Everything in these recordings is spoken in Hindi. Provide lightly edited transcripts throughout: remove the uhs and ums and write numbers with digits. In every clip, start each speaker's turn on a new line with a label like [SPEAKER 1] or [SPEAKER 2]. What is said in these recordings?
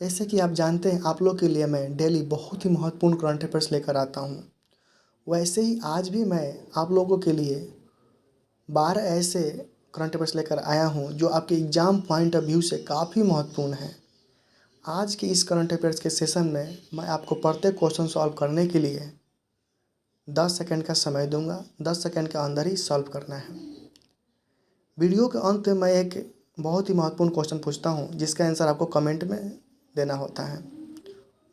[SPEAKER 1] जैसे कि आप जानते हैं आप लोग के लिए मैं डेली बहुत ही महत्वपूर्ण करंट अफेयर्स लेकर आता हूँ। वैसे ही आज भी मैं आप लोगों के लिए 12 ऐसे करंट अफेयर्स लेकर आया हूँ जो आपके एग्ज़ाम पॉइंट ऑफ व्यू से काफ़ी महत्वपूर्ण हैं। आज के इस करंट अफेयर्स के सेशन में मैं आपको प्रत्येक क्वेश्चन सॉल्व करने के लिए 10 सेकंड का समय दूंगा। 10 सेकंड के अंदर ही सॉल्व करना है। वीडियो के अंत में मैं एक बहुत ही महत्वपूर्ण क्वेश्चन पूछता हूँ जिसका आंसर आपको कमेंट में देना होता है।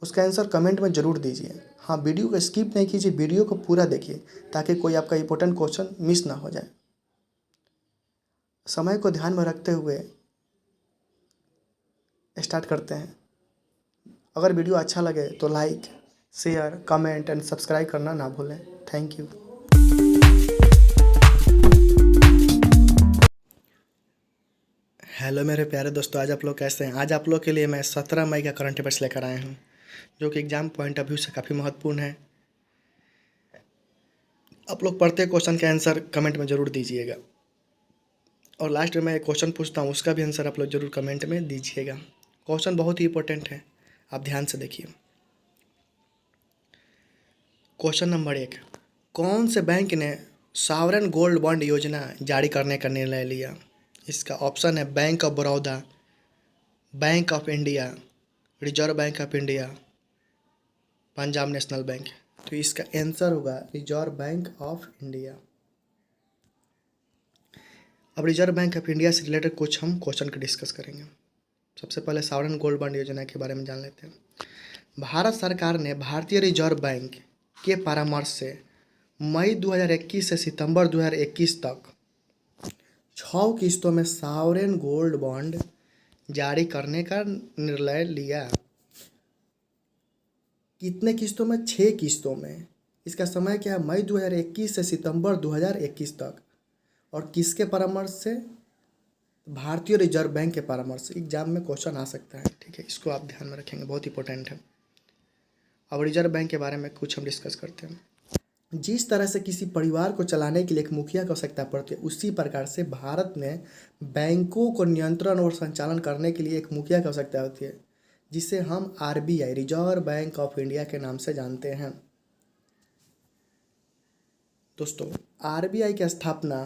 [SPEAKER 1] उसका आंसर कमेंट में ज़रूर दीजिए। हाँ, वीडियो को स्किप नहीं कीजिए, वीडियो को पूरा देखिए ताकि कोई आपका इंपॉर्टेंट क्वेश्चन मिस ना हो जाए। समय को ध्यान में रखते हुए स्टार्ट करते हैं। अगर वीडियो अच्छा लगे तो like, share, comment and subscribe करना ना भूलें। Thank you. हेलो मेरे प्यारे दोस्तों, आज आप लोग कैसे हैं? आज आप लोग के लिए मैं 17 मई का करंट अफेयर्स लेकर आया हूँ जो कि एग्ज़ाम पॉइंट ऑफ व्यू से काफ़ी महत्वपूर्ण है। आप लोग पढ़ते क्वेश्चन के आंसर कमेंट में ज़रूर दीजिएगा और लास्ट में मैं एक क्वेश्चन पूछता हूँ उसका भी आंसर आप लोग ज़रूर कमेंट में दीजिएगा। क्वेश्चन बहुत ही इंपॉर्टेंट है, आप ध्यान से देखिए। क्वेश्चन नंबर 1, कौन से बैंक ने सॉवरेन गोल्ड बॉन्ड योजना जारी करने का निर्णय लिया? इसका ऑप्शन है bank of Baroda, bank of India, reserve bank of India, Punjab national bank. तो इसका आंसर होगा रिजर्व बैंक ऑफ इंडिया। अब रिजर्व बैंक ऑफ इंडिया से रिलेटेड कुछ हम क्वेश्चन को डिस्कस करेंगे। सबसे पहले सॉवरेन गोल्ड बॉन्ड योजना के बारे में जान लेते हैं। भारत सरकार ने भारतीय रिजर्व बैंक के परामर्श से मई 2021 से सितंबर 2021 तक 6 किस्तों में सॉवरेन गोल्ड बॉन्ड जारी करने का निर्णय लिया। कितने किस्तों में? 6 किस्तों में। इसका समय क्या है? मई 2021 से सितंबर 2021 तक। और किसके परामर्श से? भारतीय रिजर्व बैंक के परामर्श से। एग्जाम में क्वेश्चन आ सकता है, ठीक है, इसको आप ध्यान में रखेंगे, बहुत इंपॉर्टेंट है। अब रिजर्व बैंक के बारे में कुछ हम डिस्कस करते हैं। जिस तरह से किसी परिवार को चलाने के लिए एक मुखिया की आवश्यकता पड़ती है, उसी प्रकार से भारत में बैंकों को नियंत्रण और संचालन करने के लिए एक मुखिया की आवश्यकता होती है, जिसे हम RBI, reserve bank of India के नाम से जानते हैं। दोस्तों, आरबीआई की स्थापना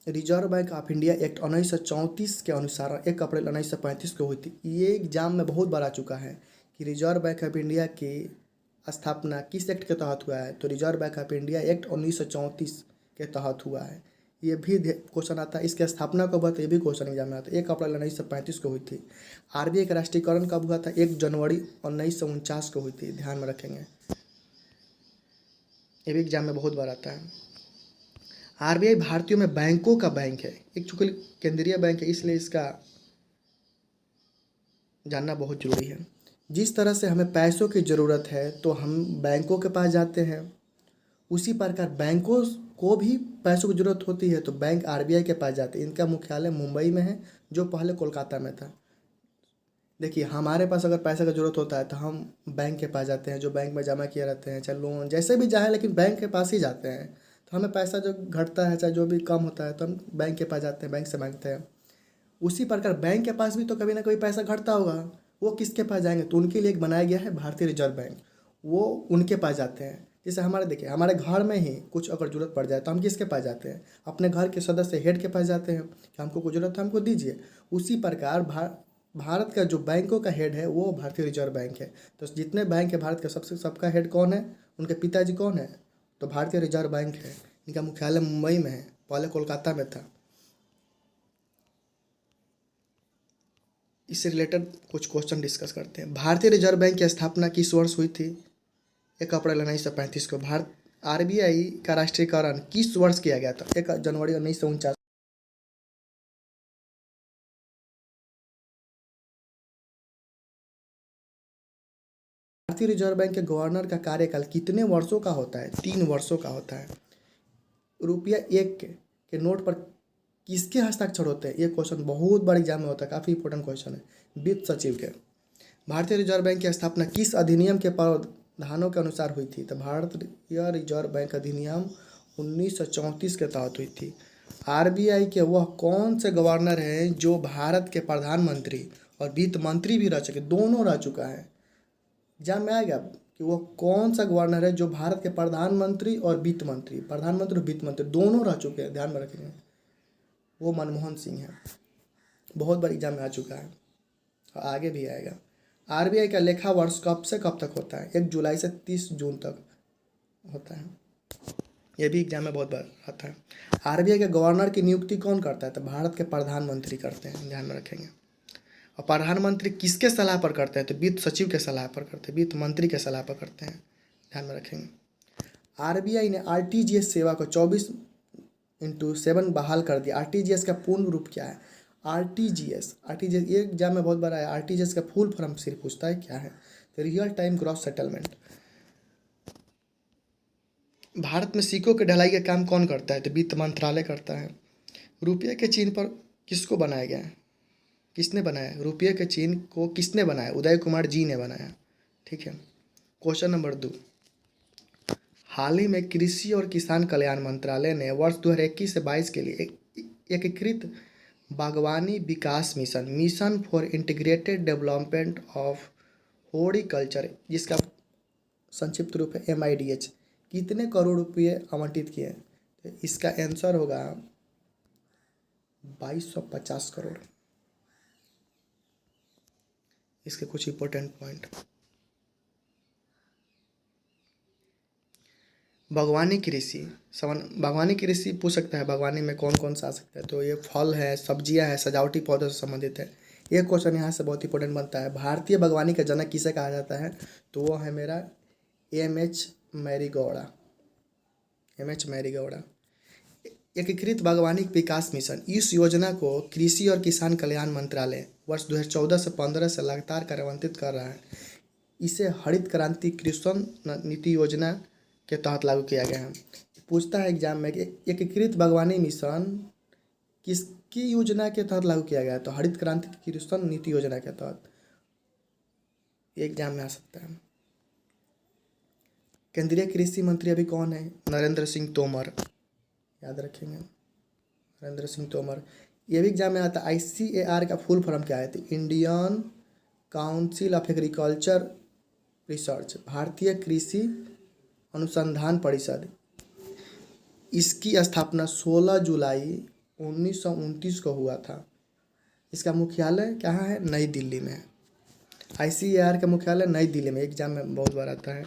[SPEAKER 1] reserve bank of India act 1934 के अनुसार 1 अप्रैल 1935 को हुई थी। ये एग्जाम में बहुत बार आ चुका है कि रिजर्व बैंक ऑफ इंडिया की स्थापना किस एक्ट के तहत हुआ है। तो reserve bank of India act 1934 के तहत हुआ है। ये भी क्वेश्चन आता है। इसकी स्थापना कब हुआ था, ये भी क्वेश्चन एग्जाम में आता है। 1 अप्रैल 1935 को हुई थी। आरबीआई का राष्ट्रीयकरण कब हुआ था? 1 जनवरी 1949 को हुई थी, ध्यान में रखेंगे। ये भी एग्जाम में बहुत बार आता है। आरबीआई भारतीयों में बैंकों का बैंक है, एक चूंकि केंद्रीय बैंक है, इसलिए इसका जानना बहुत जरूरी है। जिस तरह से हमें पैसों की ज़रूरत है तो हम बैंकों के पास जाते हैं, उसी प्रकार बैंकों को भी पैसों की ज़रूरत होती है तो बैंक आरबीआई के पास जाते हैं। इनका मुख्यालय मुंबई में है, जो पहले कोलकाता में था। देखिए, हमारे पास अगर पैसे का ज़रूरत होता है तो हम बैंक के पास जाते हैं, जो बैंक में जमा किए रहते हैं, चाहे लोन जैसे भी चाहे, लेकिन बैंक के पास ही जाते हैं। तो हमें पैसा जो घटता है, चाहे जो भी कम होता है, तो हम बैंक के पास जाते हैं, बैंक से मांगते हैं। उसी प्रकार बैंक के पास भी तो कभी ना कभी पैसा घटता होगा, वो किसके पास जाएंगे? तो उनके लिए एक बनाया गया है भारतीय रिजर्व बैंक, वो उनके पास जाते हैं। जैसे हमारे, देखिए, हमारे घर में ही कुछ अगर जरूरत पड़ जाए तो हम किसके पास जाते हैं? अपने घर के सदस्य हेड के पास जाते हैं कि हमको कुछ जरूरत है, हमको दीजिए। उसी प्रकार भारत का जो बैंकों का हेड है वो भारतीय रिजर्व बैंक है। तो जितने बैंक है भारत का, सबका हेड कौन है? उनके पिताजी कौन है? तो भारतीय रिजर्व बैंक है। इनका मुख्यालय मुंबई में है, पहले कोलकाता में था। इससे रिलेटेड कुछ क्वेश्चन डिस्कस करते हैं। भारतीय रिजर्व बैंक की स्थापना किस वर्ष हुई थी? 1 अप्रैल 1935 को। आरबीआई का राष्ट्रीयकरण किस वर्ष किया गया था? 1 जनवरी 1949। भारतीय रिजर्व बैंक के गवर्नर का कार्यकाल कितने वर्षों का होता है? 3 वर्षों का होता है। रुपया 1 के नोट पर किसके हस्ताक्षर होते हैं? ये क्वेश्चन बहुत बड़ी एग्जाम में होता है, काफ़ी इंपॉर्टेंट क्वेश्चन है। वित्त सचिव के। भारतीय रिजर्व बैंक की स्थापना किस अधिनियम के प्रावधानों के अनुसार हुई थी? तो भारतीय रिजर्व बैंक अधिनियम 1934 के तहत हुई थी। आरबीआई के वह कौन से गवर्नर हैं जो भारत के प्रधानमंत्री और वित्त मंत्री भी रह चुके, दोनों रह चुका है। एग्जाम में आएगा कि वो कौन सा गवर्नर है जो भारत के प्रधानमंत्री और वित्त मंत्री, प्रधानमंत्री और वित्त मंत्री दोनों रह चुके हैं, ध्यान में रखेंगे। वो मनमोहन सिंह है, बहुत बार एग्जाम में आ चुका है और आगे भी आएगा। आरबीआई का लेखा वर्ष कब से कब तक होता है? 1 जुलाई से 30 जून तक होता है। ये भी एग्जाम में बहुत बार आता है। आरबीआई के गवर्नर की नियुक्ति कौन करता है? तो भारत के प्रधानमंत्री करते हैं, ध्यान में रखेंगे। और प्रधानमंत्री किसके सलाह पर करते हैं? तो वित्त सचिव के सलाह पर करते हैं, वित्त मंत्री के सलाह पर करते हैं, ध्यान में रखेंगे। आरबीआई ने आरटीजीएस सेवा को 24/7 बहाल कर दिया। आरटीजीएस का पूर्ण रूप क्या है? आरटीजीएस ये एग्जाम में बहुत बार आया। आरटीजीएस का फुल फॉर्म सिर्फ पूछता है क्या है? तो real time gross settlement. Bharat में सिक्कों के ढलाई का काम कौन करता है? तो वित्त मंत्रालय करता है। रुपये के चिन्ह पर किसको बनाया गया है? किसने बनाया? रुपये के चिन्ह को किसने बनाया? उदय कुमार जी ने बनाया, ठीक है। क्वेश्चन नंबर 2, हाल ही में कृषि और किसान कल्याण मंत्रालय ने वर्ष 2021 से 22 के लिए एकीकृत बागवानी विकास मिशन for integrated development of horticulture, जिसका संक्षिप्त रूप है MIDH, कितने करोड़ रुपये आवंटित किए? तो इसका आंसर होगा 2250 करोड़। इसके कुछ इंपॉर्टेंट पॉइंट। बागवानी कृषि पूछ सकता है, बागवानी में कौन कौन सा आ सकता है? तो ये फल है, सब्जियां है, सजावटी पौधों से संबंधित है। ये क्वेश्चन यहाँ से बहुत इंपॉर्टेंट बनता है। भारतीय बागवानी का जनक किसे कहा जाता है? तो वो है मेरा MH मैरीगौड़ा। एकीकृत बागवानी विकास मिशन, इस योजना को कृषि और किसान कल्याण मंत्रालय वर्ष 2014 से 15 से लगातार कार्यान्वित कर रहा है। इसे हरित क्रांति कृषि नीति योजना के तहत लागू किया गया है। पूछता है एग्जाम में कि एकीकृत बागवानी मिशन किसकी योजना के तहत लागू किया गया है? तो हरित क्रांति कृषि नीति योजना के तहत। एग्जाम में आ सकता है। केंद्रीय कृषि मंत्री अभी कौन है? नरेंद्र सिंह तोमर, याद रखेंगे, नरेंद्र सिंह तोमर। ये भी एग्जाम में आता है। ICAR का फुल फॉर्म क्या है? तो Indian council of agriculture research, भारतीय कृषि अनुसंधान परिषद। इसकी स्थापना 16 जुलाई 1929 को हुआ था। इसका मुख्यालय कहाँ है? नई दिल्ली में। ICAR का मुख्यालय नई दिल्ली में। एग्जाम में बहुत बार आता है।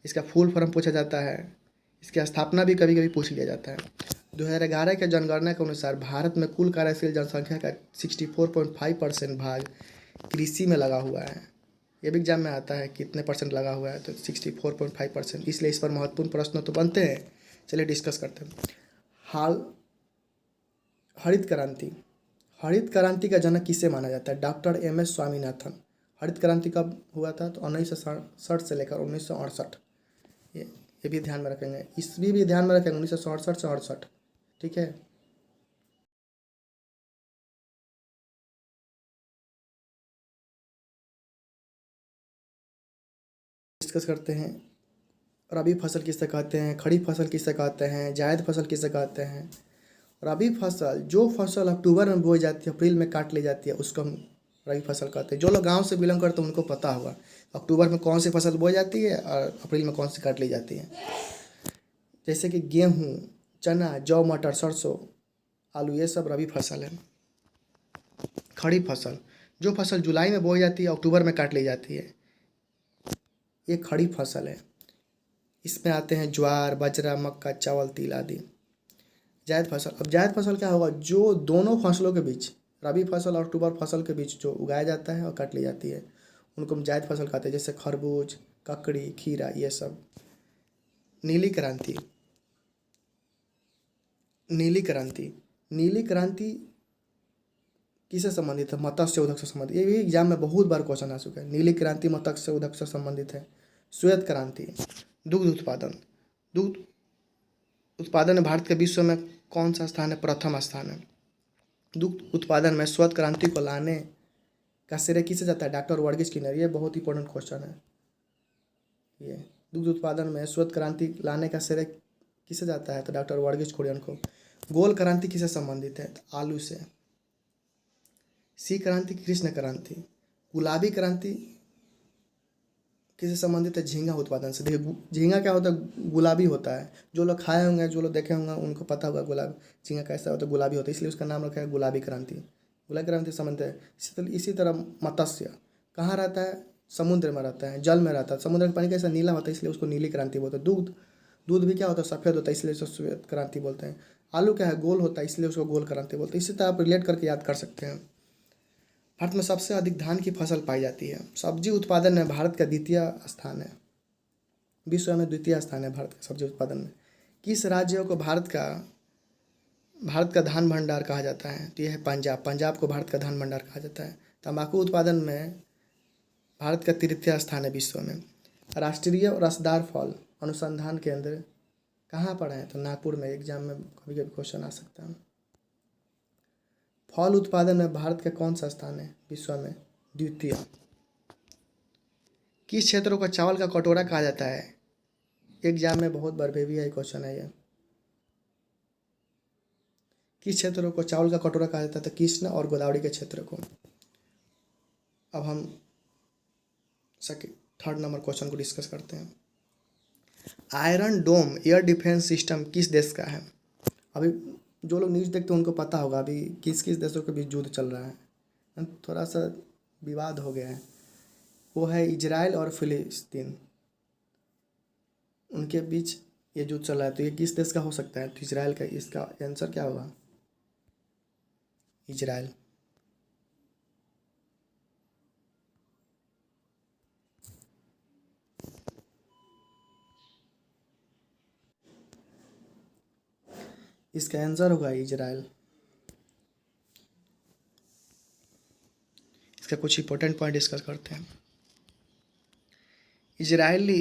[SPEAKER 1] इसका फुल फॉर्म पूछा जाता है। इसकी स्थापना भी कभी कभी पूछ लिया जाता है। 2011 के जनगणना के अनुसार भारत में कुल कार्यशील जनसंख्या का 64.5% भाग कृषि में लगा हुआ है। ये भी एग्जाम में आता है, कितने परसेंट लगा हुआ है? तो 64.5%। इसलिए इस पर महत्वपूर्ण प्रश्न तो बनते हैं। चलिए डिस्कस करते हैं। हाल हरित क्रांति का जनक किसे माना जाता है? Doctor MS Swaminathan. हरित क्रांति कब हुआ था? तो 1967 से लेकर 1968। ये भी ध्यान में रखेंगे, ईस्वी भी ध्यान में रखेंगे, 1967 से 68, ठीक है। डिस्कस करते हैं। रबी फसल किसे कहते हैं? खरीफ फसल किसे कहते हैं? जायद फसल किसे कहते हैं? रबी फसल, जो फसल अक्टूबर में बोई जाती है, अप्रैल में काट ली जाती है, उसको हम रबी फसल कहते हैं। जो लोग गांव से बिलोंग करते हैं उनको पता होगा अक्टूबर में कौन सी फसल बोई जाती है और अप्रैल में कौन सी काट ली जाती है। जैसे कि गेहूँ, चना, जौ, मटर, सरसों, आलू, ये सब रबी फसल है। खरीफ फसल, जो फसल जुलाई में बोई जाती है, अक्टूबर में काट ली जाती है, ये खरीफ फसल है। इसमें आते हैं ज्वार, बाजरा, मक्का, चावल, तिल आदि। जायद फसल, अब जायद फसल क्या होगा? जो दोनों फसलों के बीच, रबी फसल और अक्टूबर फसल के बीच जो उगाया जाता है और काट ली जाती है, उनको हम जायद फसल कहते हैं। जैसे खरबूज, ककड़ी, खीरा, ये सब। नीली क्रांति किससे संबंधित है? मत्स्य उद्योग से संबंधित। ये भी एग्जाम में बहुत बार क्वेश्चन आ चुका है। नीली क्रांति मत्स्य उद्योग से संबंधित है। श्वेत क्रांति, दुग्ध उत्पादन में भारत के विश्व में कौन सा स्थान है? प्रथम स्थान है। दुग्ध उत्पादन में श्वेत क्रांति को लाने का श्रेय किसे जाता है? डॉक्टर वर्गीज कुरियन। ये बहुत इंपॉर्टेंट क्वेश्चन है। ये दुग्ध उत्पादन में श्वेत क्रांति लाने का श्रेय किसे जाता है? तो डॉक्टर वर्गीज कुरियन को। गोल क्रांति किसे संबंधित है? तो आलू से। सी क्रांति, कृष्ण क्रांति, गुलाबी क्रांति किससे संबंधित है? झींगा उत्पादन से। देखिए झींगा क्या होता है? गुलाबी होता है। जो लोग खाए होंगे, जो लोग देखे होंगे, उनको पता होगा गुलाब झींगा कैसा होता है, गुलाबी होता है, इसलिए उसका नाम रखा है गुलाबी क्रांति। गुलाबी क्रांति से संबंधित है। इसी तरह मत्स्य कहाँ रहता है? समुद्र में रहता है, जल में रहता है। समुद्र का पानी कैसा नीला होता है, इसलिए उसको नीली क्रांति बोलते हैं। दूध दूध भी क्या होता है? सफ़ेद होता है, इसलिए उसको श्वेत क्रांति बोलते हैं। आलू क्या है? गोल होता है, इसलिए उसको गोल क्रांति बोलते हैं। इसी तरह आप रिलेट करके याद कर सकते हैं। भारत में सबसे अधिक धान की फसल पाई जाती है। सब्जी उत्पादन में भारत का द्वितीय स्थान है। विश्व में द्वितीय स्थान है भारत का सब्जी उत्पादन में। किस राज्य को भारत का धान भंडार कहा जाता है? तो यह है पंजाब। पंजाब को भारत का धान भंडार कहा जाता है। तंबाकू उत्पादन में भारत का तृतीय स्थान है विश्व में। राष्ट्रीय रसदार फल अनुसंधान केंद्र कहाँ पर है? तो नागपुर में। एग्जाम में कभी कभी क्वेश्चन आ सकता है। फल उत्पादन में भारत का कौन सा स्थान है विश्व में? द्वितीय। किस क्षेत्र को चावल का कटोरा कहा जाता है? एग्जाम में बहुत बार भी आई क्वेश्चन है ये। किस क्षेत्र को चावल का कटोरा कहा जाता है? तो कृष्ण और गोदावरी के क्षेत्र को। अब हम थर्ड नंबर क्वेश्चन को डिस्कस करते हैं। आयरन डोम एयर डिफेंस सिस्टम किस देश का है? अभी जो लोग न्यूज़ देखते हैं उनको पता होगा अभी किस किस देशों के बीच युद्ध चल रहा है। थोड़ा सा विवाद हो गया है। वो है इजराइल और फिलिस्तीन, उनके बीच ये युद्ध चल रहा है। तो ये किस देश का हो सकता है? तो इजराइल का। इसका आंसर क्या होगा? इजराइल। इसका आंसर होगा इजराइल। इसका कुछ इंपॉर्टेंट पॉइंट डिस्कस करते हैं। इजरायली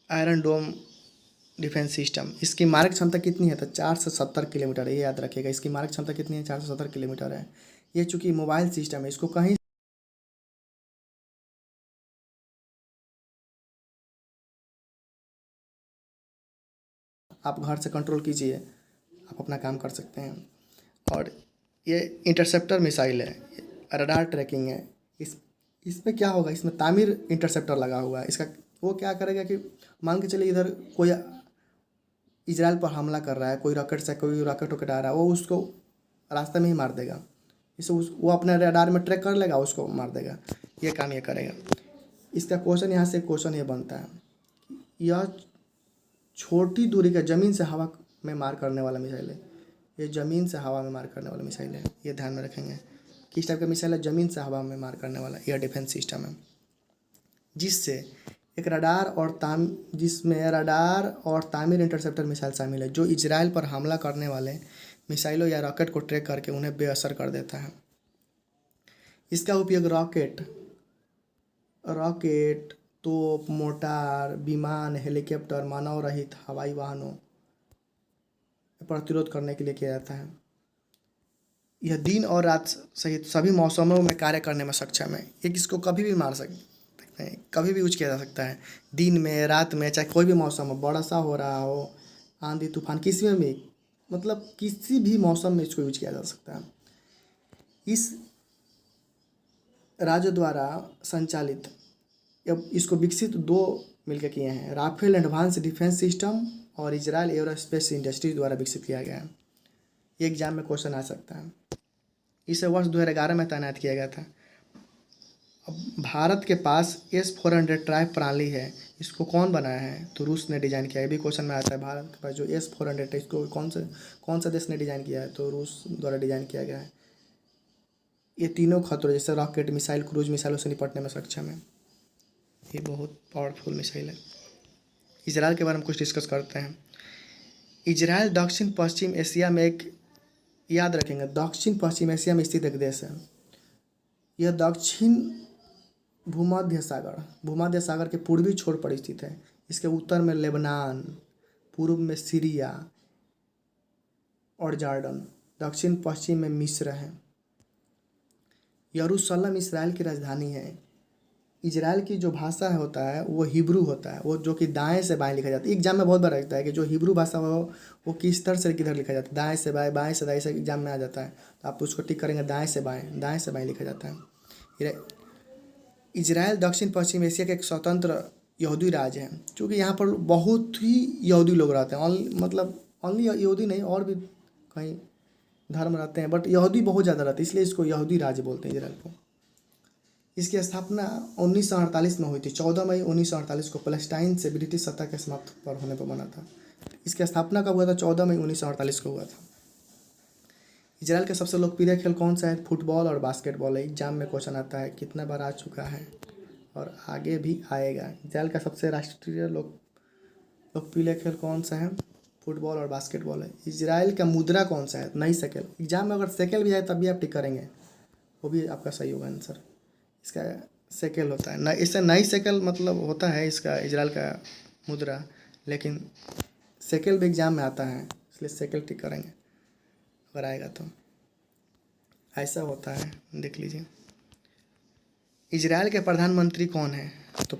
[SPEAKER 1] आयरन डोम डिफेंस सिस्टम, इसकी मारक क्षमता कितनी है? तो 470 किलोमीटर है। ये याद रखिएगा, इसकी मारक क्षमता कितनी है? 470 किलोमीटर है। ये चूंकि मोबाइल सिस्टम है, इसको कहीं आप घर से कंट्रोल कीजिए, आप अपना काम कर सकते हैं। और ये इंटरसेप्टर मिसाइल है, रडार ट्रैकिंग है। इसमें क्या होगा? इसमें तामीर इंटरसेप्टर लगा हुआ है। इसका वो क्या करेगा कि मान के चलिए इधर कोई इजराइल पर हमला कर रहा है, कोई रॉकेट वॉकेट आ रहा है, वो उसको रास्ते में ही मार देगा। इसे वो अपने रडार में ट्रैक कर लेगा, उसको मार देगा। ये काम ये करेगा। इसका क्वेश्चन यहाँ से क्वेश्चन ये बनता है, यह छोटी दूरी का ज़मीन से हवा में मार करने वाला मिसाइल है। ये ज़मीन से हवा में मार करने वाला मिसाइल है, ये ध्यान में रखेंगे। किस टाइप का मिसाइल है? ज़मीन से हवा में मार करने वाला एयर डिफेंस सिस्टम है। जिससे एक जिसमें रडार और तामीर इंटरसेप्टर मिसाइल शामिल है, जो इजराइल पर हमला करने वाले मिसाइलों या रॉकेट को ट्रैक करके उन्हें बेअसर कर देता है। इसका उपयोग रॉकेट, तोप, मोटार, विमान, हेलीकॉप्टर, मानव रहित हवाई वाहनों प्रतिरोध करने के लिए किया जाता है। यह दिन और रात सहित सभी मौसमों में कार्य करने में सक्षम है। एक इसको कभी भी मार सकते हैं, कभी भी यूज किया जा सकता है, दिन में, रात में, चाहे कोई भी मौसम हो, वर्षा हो रहा हो, आंधी तूफान, किसी में भी, मतलब किसी भी मौसम में इसको यूज किया जा सकता है। इस राज्य द्वारा संचालित, अब इसको विकसित दो मिलकर किए हैं, राफेल एडवांस डिफेंस सिस्टम और इजराइल एरोस्पेस इंडस्ट्रीज द्वारा विकसित किया गया है। ये एग्जाम में क्वेश्चन आ सकता है। इसे वर्ष 2011 में तैनात किया गया था। अब भारत के पास S-400 ट्राइब प्रणाली है, इसको कौन बनाया है? तो रूस ने डिज़ाइन किया है। ये भी क्वेश्चन में आता है, भारत के पास जो S-400 है, इसको कौन सा देश ने डिज़ाइन किया है? तो रूस द्वारा डिज़ाइन किया गया है। ये तीनों खतरों जैसे रॉकेट, मिसाइल, क्रूज मिसाइलों से निपटने में सक्षम है। ये बहुत पावरफुल मिसाइल है। इजराइल के बारे में कुछ डिस्कस करते हैं। इजराइल दक्षिण पश्चिम एशिया में एक, याद रखेंगे, दक्षिण पश्चिम एशिया में स्थित एक देश है। यह दक्षिण भूमध्य सागर के पूर्वी छोर पर स्थित है। इसके उत्तर में लेबनान, पूर्व में सीरिया और जॉर्डन, दक्षिण पश्चिम में मिस्र है। यरूशलेम इसराइल की राजधानी है। इजराइल की जो भाषा होता है वो हिब्रू होता है, वो जो कि दाएं से बाएं लिखा जाता है। एग्जाम में बहुत बार रहता है कि जो हिब्रू भाषा हो वो किस तरह से किधर लिखा जाता है, दाएं से बाएं, बाएं से दाएं से एग्जाम में आ जाता है। तो आप उसको टिक करेंगे, दाएं से बाएं लिखा जाता है। इजराइल दक्षिण पश्चिम एशिया का एक स्वतंत्र यहूदी राज्य है, क्योंकि यहाँ पर बहुत ही यहूदी लोग रहते हैं। मतलब ओनली यहूदी नहीं, और भी कई धर्म रहते हैं, बट यहूदी बहुत ज़्यादा रहते हैं, इसलिए इसको यहूदी राज्य बोलते हैं इजराइल को। इसकी स्थापना 1948 में हुई थी। 14 मई 1948 को पैलेस्टाइन से ब्रिटिश सत्ता के समाप्त पर होने पर बना था। इसकी स्थापना कब हुआ था? 14 मई 1948 को हुआ था। इजराइल का सबसे लोकप्रिय खेल कौन सा है? फुटबॉल और बास्केटबॉल है। एग्जाम में क्वेश्चन आता है, कितना बार आ चुका है और आगे भी आएगा। इजराइल का सबसे राष्ट्रीय लोकप्रिय खेल कौन सा है? फुटबॉल और बास्केटबॉल है। इजराइल का मुद्रा कौन सा है? नई शेकेल। एग्जाम में अगर शेकेल भी आए तब भी आप टिक करेंगे, वो भी आपका सही होगा आंसर। इसका शेकेल होता है। इससे नई शेकेल मतलब होता है इसका इजराइल का मुद्रा, लेकिन शेकेल भी एग्जाम में आता है, इसलिए शेकेल टिक करेंगे अगर आएगा तो। ऐसा होता है, देख लीजिए। इजराइल के प्रधानमंत्री कौन है? तो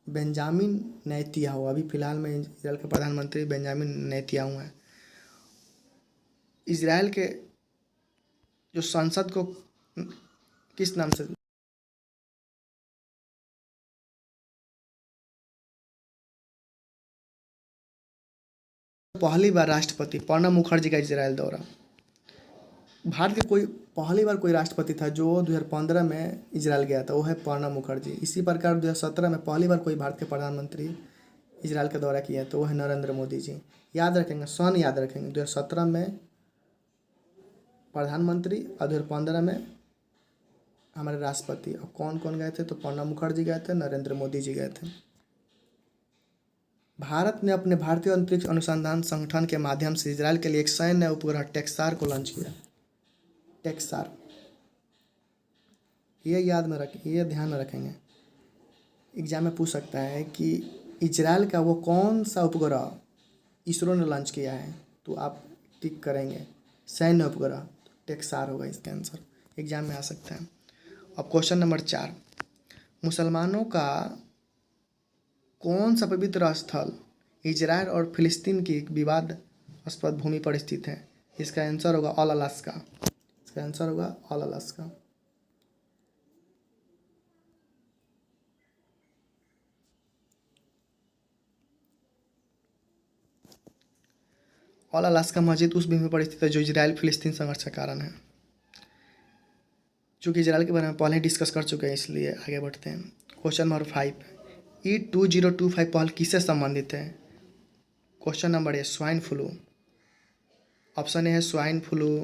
[SPEAKER 1] बेंजामिन नेतन्याहू। अभी फिलहाल में इजराइल के प्रधानमंत्री बेंजामिन नेतन्याहू हैं। इजराइल के जो संसद को किस नाम से पहली बार राष्ट्रपति प्रणब मुखर्जी का इजराइल दौरा। भारत के कोई पहली बार कोई राष्ट्रपति था जो 2015 में इजराइल गया था, वो है प्रणब मुखर्जी। इसी प्रकार 2017 में पहली बार कोई भारत के प्रधानमंत्री इजराइल का दौरा किया तो वो है नरेंद्र मोदी जी। याद रखेंगे, सन याद रखेंगे। 2017 में प्रधानमंत्री और 2015 में हमारे राष्ट्रपति। अब कौन कौन गए थे? तो प्रणब मुखर्जी गए थे, नरेंद्र मोदी जी गए थे। भारत ने अपने भारतीय अंतरिक्ष अनुसंधान संगठन के माध्यम से इजराइल के लिए एक सैन्य उपग्रह टेक्सार को लॉन्च किया। टेक्सार, ये ध्यान में रखेंगे। एग्जाम में पूछ सकता है कि इजराइल का वो कौन सा उपग्रह इसरो ने लॉन्च किया है, तो आप टिक करेंगे सैन्य उपग्रह, टेक्सार होगा इसका आंसर। एग्जाम में आ सकता है। अब क्वेश्चन नंबर 4, मुसलमानों का कौन सा पवित्र स्थल इजराइल और फिलिस्तीन की विवादास्पद भूमि पर स्थित है? इसका आंसर होगा ऑल अलास्का। इसका आंसर होगा ऑल अलास्का। ऑल अलास्का मस्जिद उस भूमि पर स्थित है जो इजराइल फिलिस्तीन संघर्ष का कारण है। चूँकि इजराइल के बारे में पहले ही डिस्कस कर चुके हैं, इसलिए आगे बढ़ते हैं। क्वेश्चन नंबर 5, E2025 पहल किससे संबंधित है? Question number A, swine flu. Option A है swine flu,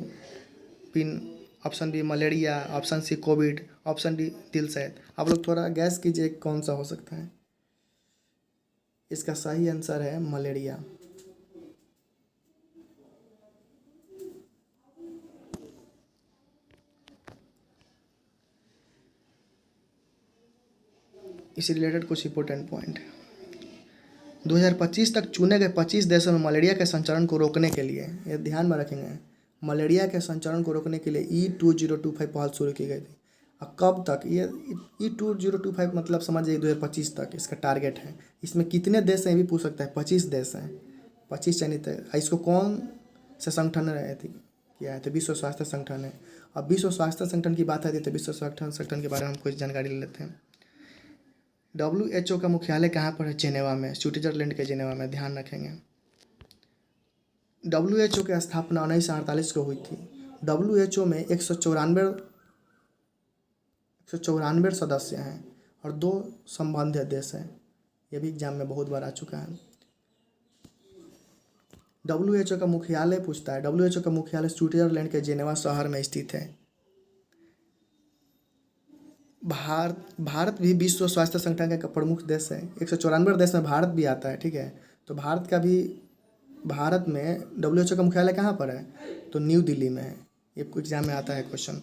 [SPEAKER 1] option B malaria, option C covid, option D दिलसैद। आप लोग थोड़ा गैस कीजिए कौन सा हो सकता है। इसका सही आंसर है मलेरिया। इससे रिलेटेड कुछ इंपॉर्टेंट पॉइंट। 2025 तक चुने गए 25 देशों में मलेरिया के संचरण को रोकने के लिए, ये ध्यान में रखेंगे, मलेरिया के संचरण को रोकने के लिए E2025 पहल शुरू की गई थी। और कब तक? ये E2025 मतलब समझिए 2025 तक इसका टारगेट है। इसमें कितने देश हैं ये भी पूछ सकता है। 25 देश हैं, 25 चयनित है। इसको कौन से संगठन ने किया है? तो विश्व स्वास्थ्य संगठन है। अब विश्व स्वास्थ्य संगठन की बात आती है तो विश्व स्वास्थ्य संगठन के बारे में हम कुछ जानकारी ले लेते हैं। WHO का मुख्यालय कहाँ पर है? जेनेवा में, स्विट्जरलैंड के जेनेवा में, ध्यान रखेंगे। WHO की स्थापना 1948 को हुई थी। WHO में 194 सदस्य हैं और 2 संबंधित देश हैं। ये भी एग्जाम में बहुत बार आ चुका है। WHO का मुख्यालय पूछता है। WHO का मुख्यालय स्विट्जरलैंड के जेनेवा शहर में स्थित है। भारत भी विश्व स्वास्थ्य संगठन का प्रमुख देश है। 194 देश में भारत भी आता है, ठीक है। तो भारत में WHO का मुख्यालय कहाँ पर है? तो न्यू दिल्ली में है। ये एग्जाम में आता है क्वेश्चन।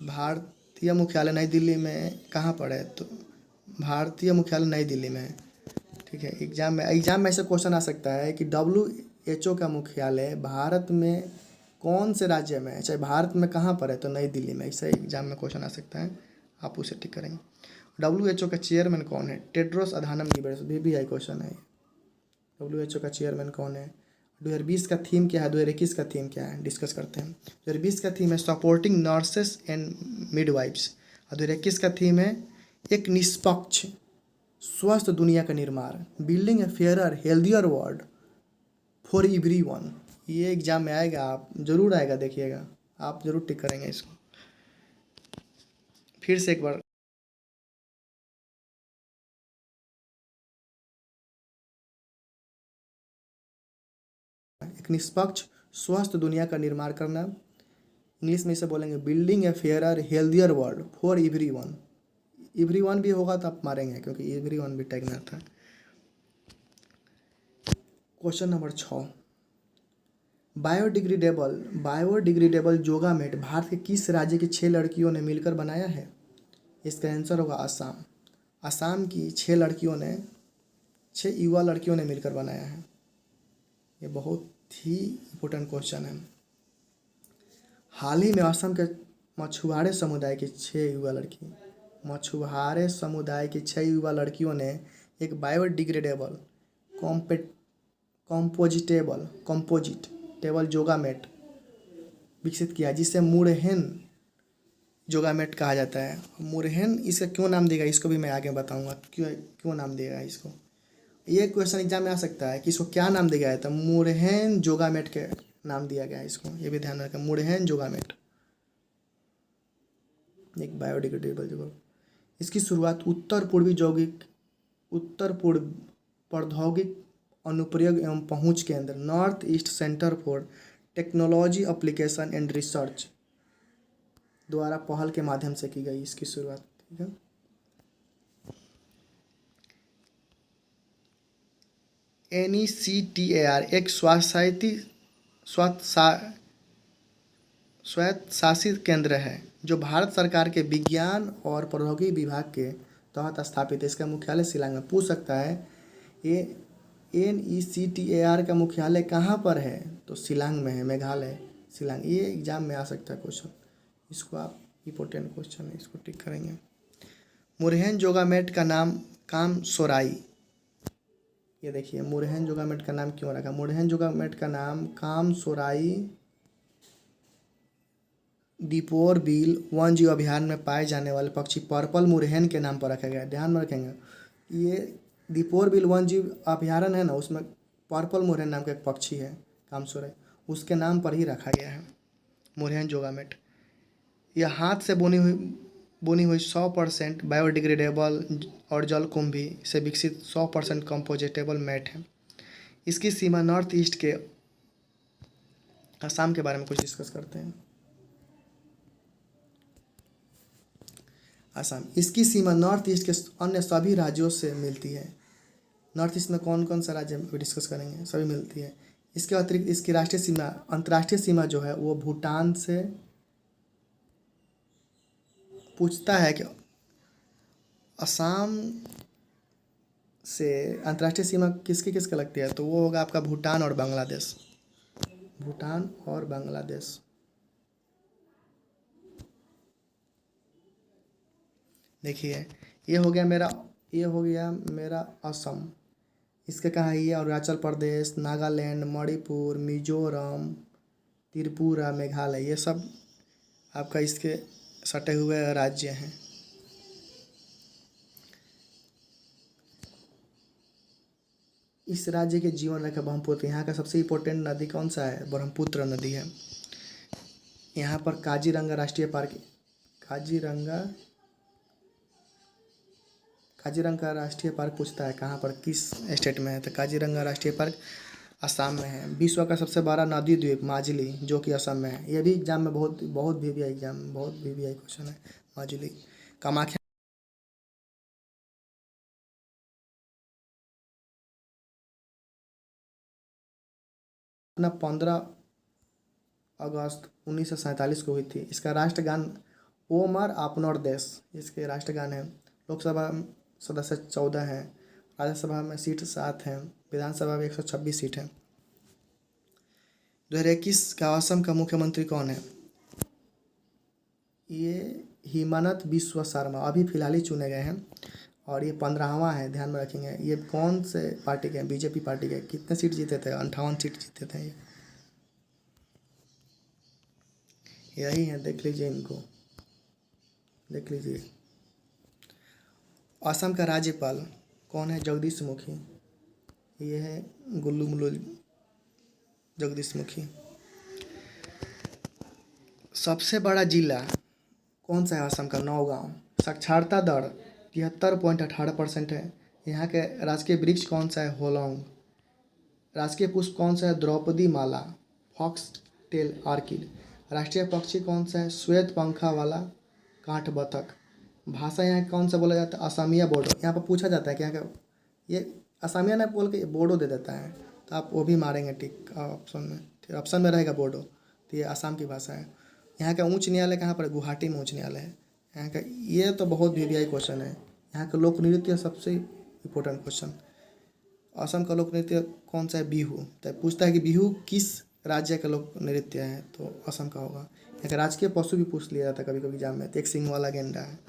[SPEAKER 1] भारतीय मुख्यालय नई दिल्ली में कहाँ पर है? तो भारतीय मुख्यालय नई दिल्ली में है, ठीक है। एग्जाम में ऐसा क्वेश्चन आ सकता है कि WHO का मुख्यालय भारत में कौन से राज्य में है, चाहे भारत में कहाँ पर है? तो नई दिल्ली में। ऐसा एग्जाम में क्वेश्चन आ सकता है, आप उसे टिक करेंगे। WHO का चेयरमैन कौन है? Tedros Adhanom Ghebreyesus. VVI question है। WHO का चेयरमैन कौन है? 2020 का थीम क्या है? 2021 का थीम क्या है? डिस्कस करते हैं। 2020 का थीम है सपोर्टिंग नर्सेस एंड मिडवाइफ्स और 2021 का थीम है एक निष्पक्ष स्वस्थ दुनिया का निर्माण, building A fairer healthier world for everyone. ये एग्जाम में आएगा, आप जरूर आएगा, देखिएगा, आप जरूर टिक करेंगे इसको। फिर से एक बार, एक निष्पक्ष स्वस्थ दुनिया का निर्माण करना, इंग्लिश में इसे बोलेंगे building A fairer healthier world for everyone. Everyone भी होगा तो आप मारेंगे, क्योंकि एवरीवन भी टैग में आता है। क्वेश्चन नंबर 6, बायोडिग्रेडेबल जोगामेट भारत के किस राज्य की 6 लड़कियों ने मिलकर बनाया है? इसका आंसर होगा असम। असम की 6 लड़कियों ने, 6 युवा लड़कियों ने मिलकर बनाया है। ये बहुत ही इम्पोर्टेंट क्वेश्चन है। हाल ही में असम के मछुआरे समुदाय की 6 युवा लड़की, मछुआरे समुदाय की 6 युवा लड़कियों ने एक बायोडिग्रेडेबल कंपोजिटेबल जोगामेट विकसित किया, जिसे मुरहेन जोगामेट कहा जाता है। मुरहेन इसका क्यों नाम दिया, इसको भी मैं आगे बताऊंगा क्यों नाम दिया गया इसको। ये क्वेश्चन एग्जाम में आ सकता है कि इसको क्या नाम दिया गया था। मुरहेन जोगामेट के नाम दिया गया है इसको, ये भी ध्यान रखें, मुरहेन जोगामेट, एक बायोडिग्रेडेबल जोगामेट। इसकी शुरुआत उत्तर पूर्व प्रौद्योगिक अनुप्रयोग एवं पहुंच केंद्र north east centre for technology application and research द्वारा पहल के माध्यम से की गई इसकी शुरुआत। ठीक है, NECTAR एक स्वायत्तशासित केंद्र है जो भारत सरकार के विज्ञान और प्रौद्योगिकी विभाग के तहत स्थापित है। इसका मुख्यालय शिलांग में। पूछ सकता है ये NECTAR का मुख्यालय कहाँ पर है, तो शिलांग में है, मेघालय, शिलांग। ये एग्जाम में आ सकता है क्वेश्चन, इसको आप, इम्पोर्टेंट क्वेश्चन है, इसको टिक करेंगे। मुरहेन जोगामेट का नाम काम सोराई, ये देखिए मुरहेन जोगामेट का नाम क्यों रखा। मुरहेन जोगामेट का नाम काम सोराई दीपोर बिल वन्यजीव अभयारण्य में पाए जाने वाले पक्षी पर्पल मुरहेन के नाम पर रखा गया है। ध्यान में रखेंगे, ये दीपोर बिल वन्यजीव अभयारण्य है ना, उसमें पर्पल मुरहेन नाम का एक पक्षी है कामसोराई, उसके नाम पर ही रखा गया है मुरहेन जोगामेट। यह हाथ से बुनी हुई 100% बायोडिग्रेडेबल और जलकुंभी से विकसित 100% कंपोजिटेबल मैट है। इसकी सीमा नॉर्थ ईस्ट के असम के बारे में कुछ डिस्कस करते हैं। असम, इसकी सीमा नॉर्थ ईस्ट के अन्य सभी राज्यों से मिलती है। नॉर्थ ईस्ट में कौन कौन सा राज्य डिस्कस करेंगे, सभी मिलती है। इसके अतिरिक्त इसकी राष्ट्रीय सीमा, अंतर्राष्ट्रीय सीमा जो है वो भूटान से, पूछता है कि असम से अंतर्राष्ट्रीय सीमा किसके किसके लगती है, तो वो होगा आपका भूटान और बांग्लादेश, भूटान और बांग्लादेश। देखिए ये हो गया मेरा असम। इसके कहाँ है, ये अरुणाचल प्रदेश, नागालैंड, मणिपुर, मिजोरम, त्रिपुरा, मेघालय, ये सब आपका इसके सटे हुए राज्य हैं। इस राज्य के जीवन रेखा ब्रह्मपुत्र, यहाँ का सबसे इम्पोर्टेंट नदी कौन सा है, ब्रह्मपुत्र नदी है। यहाँ पर काजीरंगा राष्ट्रीय पार्क, काजीरंगा राष्ट्रीय पार्क पूछता है कहाँ पर, किस स्टेट में है, तो काजीरंगा राष्ट्रीय पार्क असम में है। विश्व का सबसे बड़ा नदी द्वीप माजुली, जो कि असम में है। ये भी एग्जाम में बहुत VVI क्वेश्चन है। माजुली, कामाख्या अपना 15 अगस्त 1947 को हुई थी। इसका राष्ट्रगान ओमर अपनोर देश, इसके राष्ट्रगान है। लोकसभा सदस्य 14 हैं, राज्यसभा में सीट 7 हैं, विधानसभा में 126 सीट है। 2021 का असम का मुख्यमंत्री कौन है, ये हिमंता बिस्वा शर्मा अभी फिलहाल ही चुने गए हैं, और ये 15वां है, ध्यान में रखेंगे। ये कौन से पार्टी के हैं, बीजेपी पार्टी के। कितने सीट जीते थे, 58 सीट जीते थे ये, यही है, देख लीजिए, इनको देख लीजिए। असम का राज्यपाल कौन है? जगदीश मुखी। ये है गुल्लू मुल्लू जगदीश मुखी। सबसे बड़ा जिला कौन सा है असम का? नौगांव। साक्षरता दर 73.18% है। यहाँ के राजकीय वृक्ष कौन सा है? होलोंग। राष्ट्रीय पुष्प कौन सा है? द्रौपदी माला, फॉक्स टेल ऑर्किड। राष्ट्रीय पक्षी कौन सा है? श्वेत पंखा वाला काठ बतख। भाषा यहाँ कौन सा बोला जाता है? असमिया बोडो। यहाँ पर पूछा जाता है कि यहाँ का ये असमिया ना बोल के बोडो दे देता है, तो आप वो भी मारेंगे टिक ऑप्शन में। फिर ऑप्शन में रहेगा बोडो, तो ये असम की भाषा है। यहाँ का उच्च न्यायालय कहाँ पर है? गुवाहाटी में उच्च न्यायालय है यहाँ का। ये तो बहुत वीवीआई क्वेश्चन है। यहाँ का लोक नृत्य सबसे इम्पोर्टेंट क्वेश्चन। असम का लोक नृत्य कौन सा है? बिहू। तो पूछता है कि बिहू किस राज्य का लोक नृत्य है, तो असम का होगा। यहाँ का राजकीय पशु भी पूछ लिया जाता है कभी कभी एग्जाम में, तो एक सिंग वाला गेंडा है।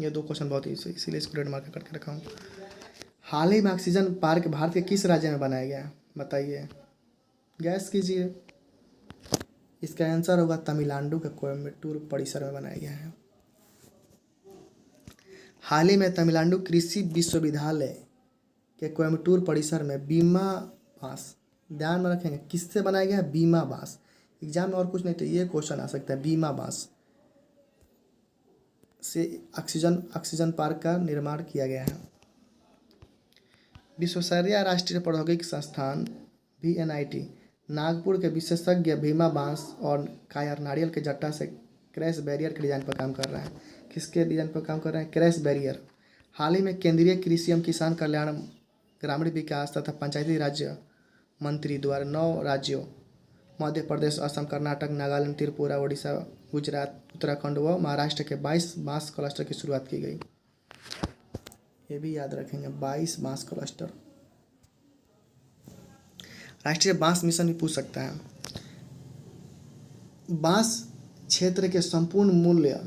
[SPEAKER 1] ये दो क्वेश्चन बहुत ही इसीलिए इसको रेड मार्क करके रखा हूँ। हाल ही में ऑक्सीजन पार्क भारत के किस राज्य में बनाया गया? बताइए, गैस कीजिए। इसका आंसर होगा तमिलनाडु के कोयम्बटूर परिसर में बनाया गया है। हाल ही में तमिलनाडु कृषि विश्वविद्यालय के कोयम्बटूर परिसर में बीमा बांस, ध्यान में रखेंगे, किससे बनाया गया है? बीमा बांस। एग्जाम में और कुछ नहीं तो ये क्वेश्चन आ सकता है, बीमा बांस से ऑक्सीजन पार्क का निर्माण किया गया है। विश्वेश्वरैया राष्ट्रीय प्रौद्योगिकी संस्थान VNIT नागपुर के विशेषज्ञ भीमा बांस और कायर नारियल के जट्टा से क्रैश बैरियर के डिजाइन पर काम कर रहा है। किसके डिजाइन पर काम कर रहे हैं? Crash barrier. हाल ही में केंद्रीय कृषि एवं किसान कल्याण, ग्रामीण विकास तथा पंचायती राज्य मंत्री द्वारा 9 राज्यों मध्य प्रदेश, असम, कर्नाटक, नागालैंड, त्रिपुरा, उड़ीसा, गुजरात, उत्तराखंड व महाराष्ट्र के 22 बांस क्लस्टर की शुरुआत की गई। ये भी याद रखेंगे, 22 बांस क्लस्टर। राष्ट्रीय बांस मिशन भी पूछ सकता है। बांस क्षेत्र के संपूर्ण मूल्य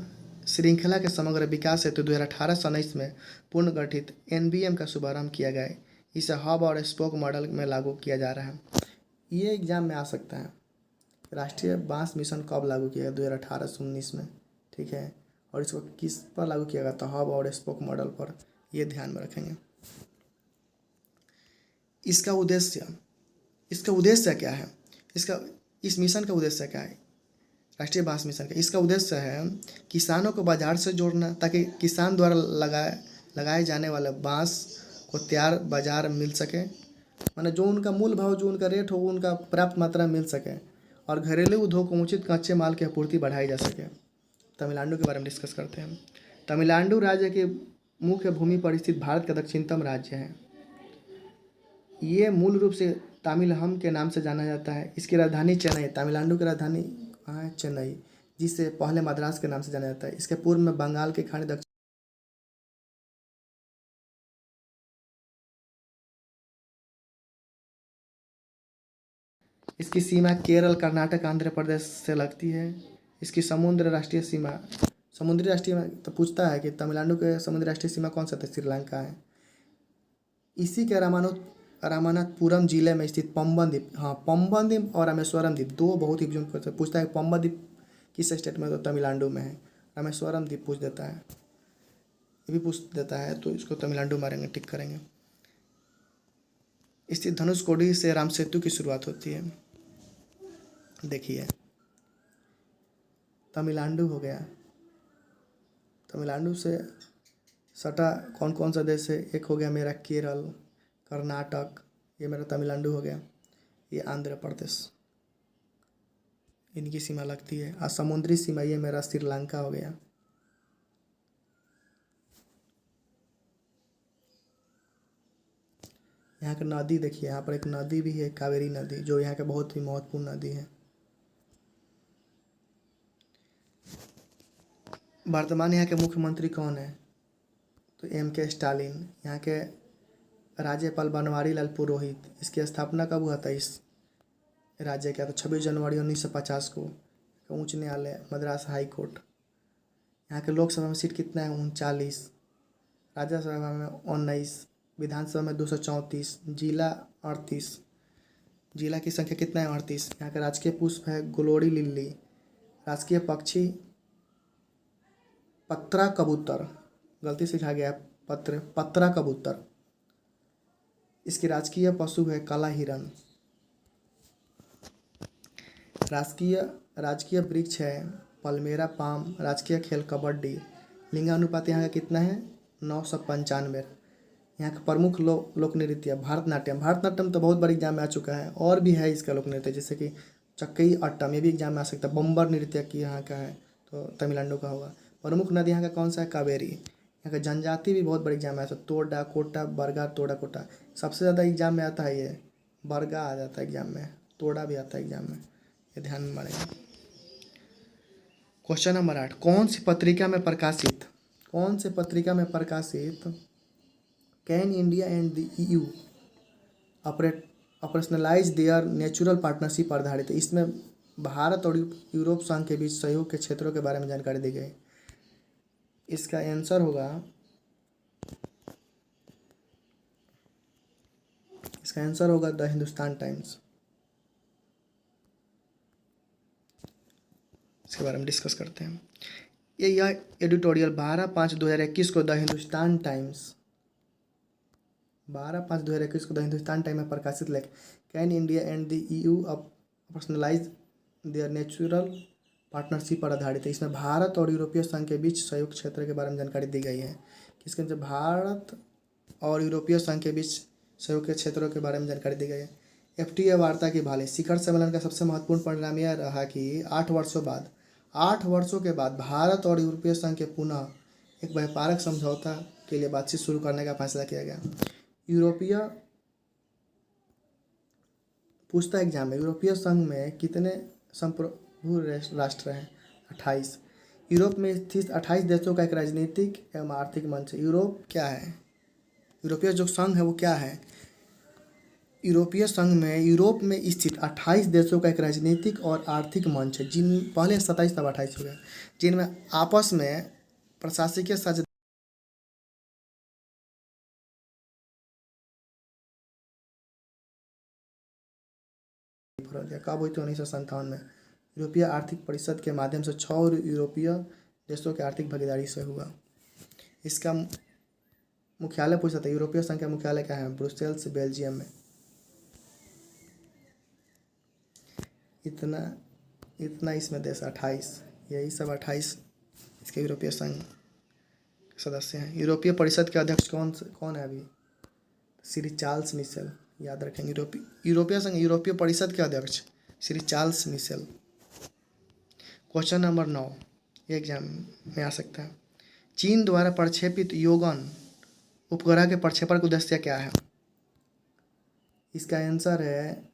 [SPEAKER 1] श्रृंखला के समग्र विकास हेतु 2018-19 में पुनर्गठित NBM का शुभारंभ किया गया है। इसे हब और स्पोक मॉडल में लागू किया जा रहा है। ये एग्जाम में आ सकता है। राष्ट्रीय बांस मिशन कब लागू किया गया? 2018-19 में, ठीक है। और इसको किस पर लागू किया गया? तो हब और स्पोक मॉडल पर। ये ध्यान में रखेंगे। इसका उद्देश्य क्या है? इस मिशन का उद्देश्य क्या है? राष्ट्रीय बांस मिशन का इसका उद्देश्य है किसानों को बाजार से जोड़ना, ताकि किसान द्वारा लगाए जाने वाले बांस को तैयार बाजार मिल सके, माने जो उनका मूल भाव, जो उनका रेट हो, उनका पर्याप्त मात्रा में मिल सके, और घरेलू उद्योग को उचित कच्चे माल की आपूर्ति बढ़ाई जा सके। तमिलनाडु के बारे में डिस्कस करते हैं। तमिलनाडु राज्य के मुख्य भूमि पर स्थित भारत का दक्षिणतम राज्य है। ये मूल रूप से तमिलहम के नाम से जाना जाता है। इसकी राजधानी चेन्नई। तमिलनाडु की राजधानी कहाँ है? चेन्नई, जिसे पहले मद्रास के नाम से जाना जाता है। इसके पूर्व में बंगाल की खाड़ी, दक्षिण इसकी सीमा केरल, कर्नाटक, आंध्र प्रदेश से लगती है। इसकी समुद्री राष्ट्रीय सीमा तो पूछता है कि तमिलनाडु के समुद्री राष्ट्रीय सीमा कौन सा था? श्रीलंका है। इसी के रामानाथपुरम जिले में स्थित पंबन द्वीप, हाँ, पंबन द्वीप और रामेश्वरम द्वीप दो बहुत ही पूछता है। पंबन द्वीप किस स्टेट में? तो तमिलनाडु में है। रामेश्वरम द्वीप पूछ देता है, ये भी पूछ देता है, तो इसको तमिलनाडु मारेंगे, टिक करेंगे। स्थित धनुषकोडी से राम सेतु की शुरुआत होती है। देखिए, तमिलनाडु हो गया। तमिलनाडु से सटा कौन कौन सा देश है? एक हो गया मेरा केरल, कर्नाटक, ये मेरा तमिलनाडु हो गया। ये आंध्र प्रदेश, इनकी सीमा लगती है। और समुद्री सीमा ये मेरा श्रीलंका हो गया। यहाँ की नदी देखिए, यहाँ पर एक नदी भी है, कावेरी नदी, जो यहाँ का बहुत ही महत्वपूर्ण नदी है। वर्तमान यहाँ के मुख्यमंत्री कौन है? तो MK स्टालिन। यहाँ के राज्यपाल बनवारी लाल पुरोहित। इसकी स्थापना कब हुआ था इस राज्य का? तो 26 जनवरी 1950 को। उच्च न्यायालय मद्रास हाई कोर्ट। यहाँ के लोकसभा में सीट कितना है? 39। राज्यसभा में 19, विधानसभा में 234, जिला 38। जिला की संख्या कितना है? 38। यहाँ का राजकीय पुष्प है गुलोड़ी लिली। राजकीय पक्षी पत्रा कबूतर, गलती से लिखा गया है पत्रा कबूतर। इसकी राजकीय पशु है काला हिरन। राजकीय राजकीय वृक्ष है पलमेरा पाम। राजकीय खेल कबड्डी। लिंगानुपात यहाँ का कितना है 995। यहाँ का प्रमुख लोक नृत्य भारतनाट्यम। भारतनाट्यम तो बहुत बार एग्जाम में आ चुका है, और भी है इसका लोक नृत्य जैसे कि चक्कई अट्टम, ये भी एग्जाम में आ सकता है। बम्बर नृत्य की यहाँ का है तो तमिलनाडु का होगा। प्रमुख नदी यहाँ का कौन सा है कावेरी। यहाँ का जनजाति भी बहुत बड़ी एग्जाम में आता है तोड़ा कोटा बरगा तोड़ा कोटा। सबसे ज़्यादा एग्जाम में आता है ये बरगा आ जाता है एग्जाम में, तोड़ा भी आता है एग्जाम में, ये ध्यान में पड़ेगा। क्वेश्चन नंबर 8, कौन सी पत्रिका में प्रकाशित can India and the EU operationalize their natural partnership आधारित है। इसमें भारत और यूरोप संघ के बीच सहयोग के क्षेत्रों के बारे में जानकारी दी गई। इसका आंसर होगा द हिंदुस्तान टाइम्स। इसके बारे में डिस्कस करते हैं। यह एडिटोरियल 12/5/2021 को द हिंदुस्तान टाइम्स 12/5/2021 को द हिंदुस्तान टाइम्स में प्रकाशित लेख can India and the EU personalize their natural partnership पर आधारित है। इसमें भारत और यूरोपीय संघ के बीच सहयोग क्षेत्र के बारे में जानकारी दी गई है। किसके अंदर भारत और यूरोपीय संघ के बीच सहयोग के क्षेत्रों के बारे में जानकारी दी गई है। FTA वार्ता की भाले शिखर सम्मेलन का सबसे महत्वपूर्ण परिणाम यह रहा कि 8 वर्षों के बाद भारत और यूरोपीय संघ के पुनः एक व्यापारिक समझौता के लिए बातचीत शुरू करने का फैसला किया गया। पूछता एग्जाम में यूरोपीय संघ में कितने संप्रभु राष्ट्र हैं 28। यूरोप में स्थित 28 देशों का एक राजनीतिक एवं आर्थिक मंच है। यूरोप क्या है, यूरोपीय जो संघ है वो क्या है। यूरोपीय संघ में यूरोप में स्थित 28 देशों का एक राजनीतिक और आर्थिक मंच है, जिन पहले 27 तब 28 हो गए, जिनमें आपस में प्रशासकीय साझेदारी कब हुई थी 1957 में। यूरोपीय आर्थिक परिषद के माध्यम से 6 यूरोपीय देशों के आर्थिक भागीदारी से हुआ। इसका मुख्यालय पूछ सकता है, यूरोपीय संघ का मुख्यालय क्या है, ब्रुसेल्स बेल्जियम में। इतना इसमें देश 28, यही सब 28 इसके यूरोपीय संघ सदस्य हैं। यूरोपीय परिषद के अध्यक्ष कौन है अभी, श्री चार्ल्स मिशेल, याद रखेंगे। यूरोपीय संघ यूरोपीय परिषद के अध्यक्ष Shri Charles Michel. Question number 9 ये एग्जाम में आ सकता है। चीन द्वारा प्रक्षेपित योगन उपग्रह के प्रक्षेपण का उद्देश्य क्या है। इसका आंसर है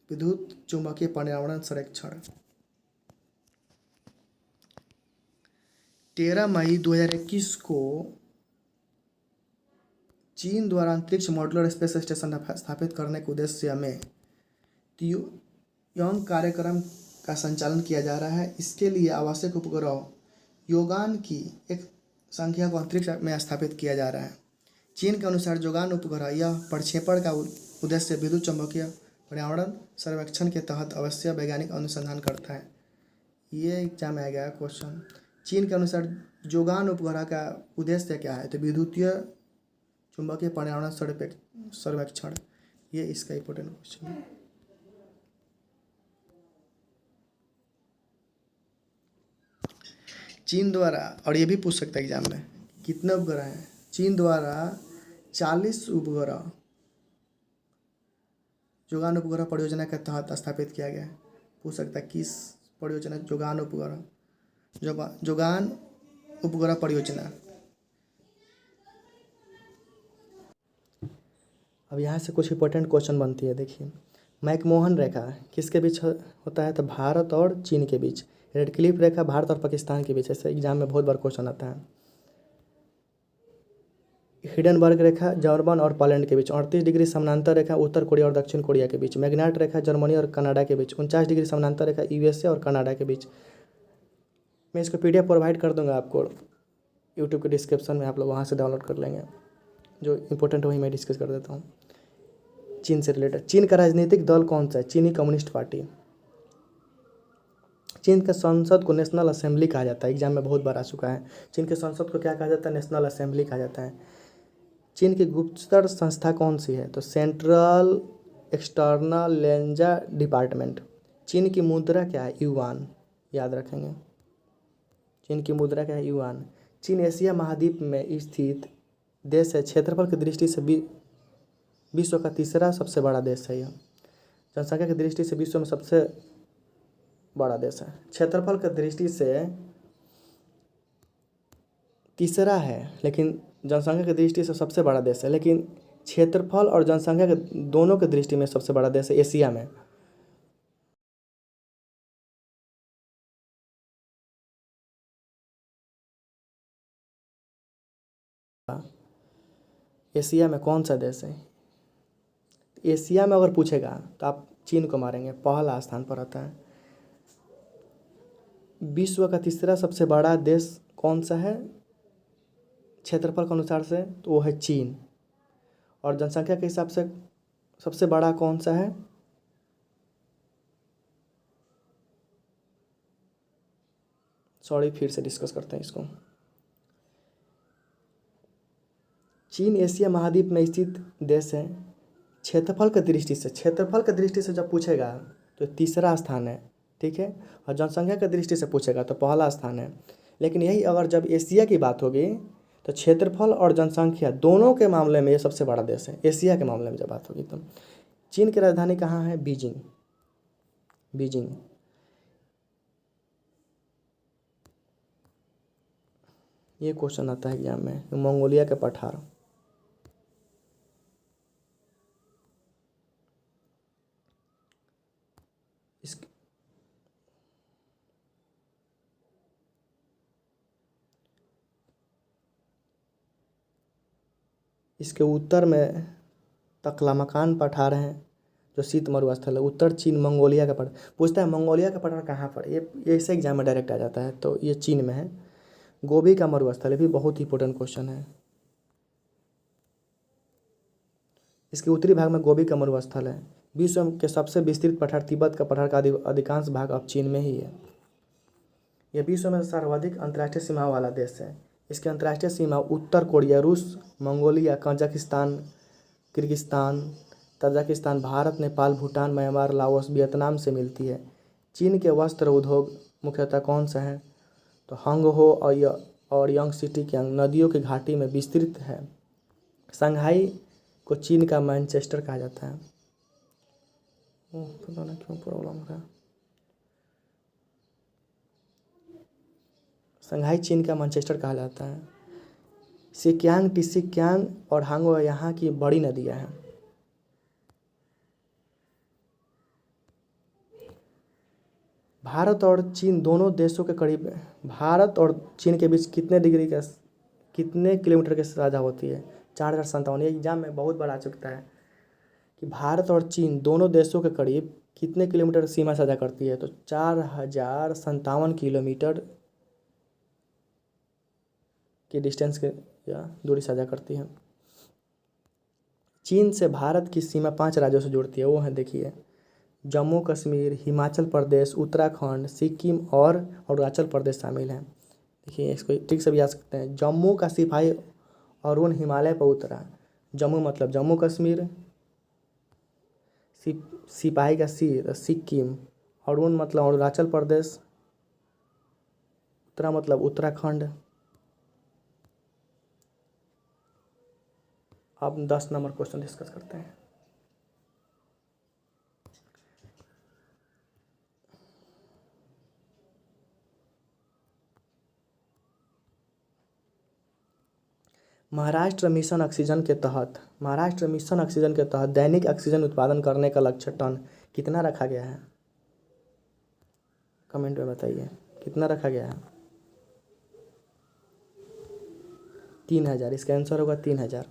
[SPEAKER 1] विद्युत चुंबकीय पर्यावरण संरक्षण। 13 मई 2021 को चीन द्वारा अंतरिक्ष मॉड्यूलर स्पेस स्टेशन स्थापित करने के उद्देश्य में तियोंग कार्यक्रम का संचालन किया जा रहा है। इसके लिए आवश्यक उपग्रह योगान की एक संख्या को अंतरिक्ष में स्थापित किया जा रहा है। चीन के अनुसार योगान उपग्रह यह प्रक्षेपण का उद्देश्य विद्युत चुंबकीय पर्यावरण सर्वेक्षण के तहत अवश्य वैज्ञानिक अनुसंधान करता है। ये एग्जाम में आ गया क्वेश्चन। चीन के अनुसार जोगान उपग्रह का उद्देश्य क्या है, तो विद्युतीय चुंबकीय पर्यावरण सर्वेक्षण। ये इसका इंपॉर्टेंट क्वेश्चन है। चीन द्वारा, और ये भी पूछ सकता है एग्जाम में, कितने उपग्रह हैं। चीन द्वारा 40 उपग्रह जोगान उपग्रह परियोजना के तहत स्थापित किया गया है। पूछ सकता है किस परियोजना, जोगान उपग्रह परियोजना। अब यहाँ से कुछ इंपॉर्टेंट क्वेश्चन बनती है। देखिए, मैकमोहन रेखा किसके बीच होता है, तो भारत और चीन के बीच। रेड क्लिफ रेखा भारत और पाकिस्तान के बीच। ऐसे एग्जाम में बहुत बार क्वेश्चन आता है। हिडनबर्ग रेखा जर्मन और पोलैंड के बीच। 38 डिग्री समानांतर रेखा उत्तर कोरिया और दक्षिण कोरिया के बीच। मैग्नेट रेखा जर्मनी और कनाडा के बीच। 49 डिग्री समानांतर रेखा USA और कनाडा के बीच। मैं इसको PDF प्रोवाइड कर दूंगा आपको यूट्यूब के डिस्क्रिप्शन में, आप लोग वहाँ से डाउनलोड कर लेंगे। जो इंपॉर्टेंट वही मैं डिस्कस कर देता हूँ। चीन से रिलेटेड, चीन का राजनीतिक दल कौन सा है, चीनी कम्युनिस्ट पार्टी। चीन के संसद को नेशनल असेंबली कहा जाता है, एग्जाम में बहुत बार आ चुका है। चीन के संसद को क्या कहा जाता है? नेशनल असेंबली कहा जाता है। चीन की गुप्तचर संस्था कौन सी है? तो सेंट्रल एक्सटर्नल लेंजा डिपार्टमेंट। चीन की मुद्रा क्या है? युआन, याद रखेंगे। चीन की मुद्रा क्या है? युआन। चीन एशिया महाद्वीप में स्थित देश है। क्षेत्रफल की दृष्टि से विश्व का तीसरा सबसे बड़ा देश है यह। जनसंख्या की दृष्टि से विश्व में सबसे बड़ा देश है। क्षेत्रफल की दृष्टि से तीसरा है, लेकिन जनसंख्या की दृष्टि से सबसे बड़ा देश है। लेकिन क्षेत्रफल और जनसंख्या के दोनों की दृष्टि में सबसे बड़ा देश है एशिया में। एशिया में कौन सा देश है? एशिया में अगर पूछेगा तो आप चीन को मारेंगे, पहला स्थान पर आता है। विश्व का तीसरा सबसे बड़ा देश कौन सा है क्षेत्रफल के अनुसार से? तो वो है चीन। और जनसंख्या के हिसाब से सबसे बड़ा कौन सा है? सॉरी, फिर से डिस्कस करते हैं इसको। चीन एशिया महाद्वीप में स्थित देश है। क्षेत्रफल की दृष्टि से जब पूछेगा तो तीसरा स्थान है, ठीक है। और जनसंख्या की दृष्टि से पूछेगा तो पहला स्थान है। लेकिन यही अगर जब एशिया की बात होगी तो क्षेत्रफल और जनसंख्या दोनों के मामले में ये सबसे बड़ा देश है। एशिया के मामले में जब बात होगी तो चीन की राजधानी कहाँ है? बीजिंग। ये क्वेश्चन आता है एग्जाम में। मंगोलिया के पठार। इसके उत्तर में तकलामकान पठार हैं जो शीत मरुस्थल है। उत्तर चीन मंगोलिया का पठार पूछता है। मंगोलिया का पठार कहाँ पर? ये इसे एग्जाम में डायरेक्ट आ जाता है, तो ये चीन में है। गोबी का मरुस्थल, ये भी बहुत ही इंपॉर्टेंट क्वेश्चन है। इसके उत्तरी भाग में गोबी का मरुस्थल है। विश्व के सबसे विस्तृत पठार तिब्बत का पठार का अधिकांश भाग अब चीन में ही है। यह विश्व में सर्वाधिक अंतर्राष्ट्रीय सीमा वाला देश है। इसकी अंतर्राष्ट्रीय सीमा उत्तर कोरिया, रूस, Mongolia, Kazakhstan, Kyrgyzstan, Tajikistan, Bharat, Nepal, Bhutan, Myanmar, Laos, Vietnam से मिलती है। चीन के वस्त्र उद्योग मुख्यतः कौन सा है? तो हंगहो और यांगसिटी नदियों की घाटी में विस्तृत है। शंघाई को चीन का मैनचेस्टर कहा जाता है। पता नहीं क्यों प्रॉब्लम हो रहा है। शंघाई चीन का मैनचेस्टर कहा जाता है। सिक्यांग, टिसिक्यांग और हांगो यहाँ की बड़ी नदियाँ हैं। भारत और चीन दोनों देशों के करीब भारत और चीन के बीच कितने किलोमीटर की साझा होती है? 4057। ये एग्जाम में बहुत बार आ चुका है कि भारत और चीन दोनों देशों के करीब कितने किलोमीटर सीमा साझा करती है? तो 4057 किलोमीटर की डिस्टेंस के या दूरी साझा करती है। चीन से भारत की सीमा 5 राज्यों से जुड़ती है। वो है, देखिए, जम्मू कश्मीर, हिमाचल प्रदेश, उत्तराखंड, सिक्किम और अरुणाचल प्रदेश शामिल हैं। देखिए, इसको ठीक से भी याद सकते हैं। जम्मू का सिपाही अरुण हिमालय पर उतरा। जम्मू मतलब जम्मू कश्मीर, सिपाही का सिक्किम, अरुण मतलब अरुणाचल प्रदेश, उत्तरा मतलब उत्तराखंड। अब 10 नंबर क्वेश्चन डिस्कस करते हैं। महाराष्ट्र मिशन ऑक्सीजन के तहत दैनिक ऑक्सीजन उत्पादन करने का लक्ष्य टन कितना रखा गया है? कमेंट में बताइए कितना रखा गया है। 3000। इसका आंसर होगा 3000।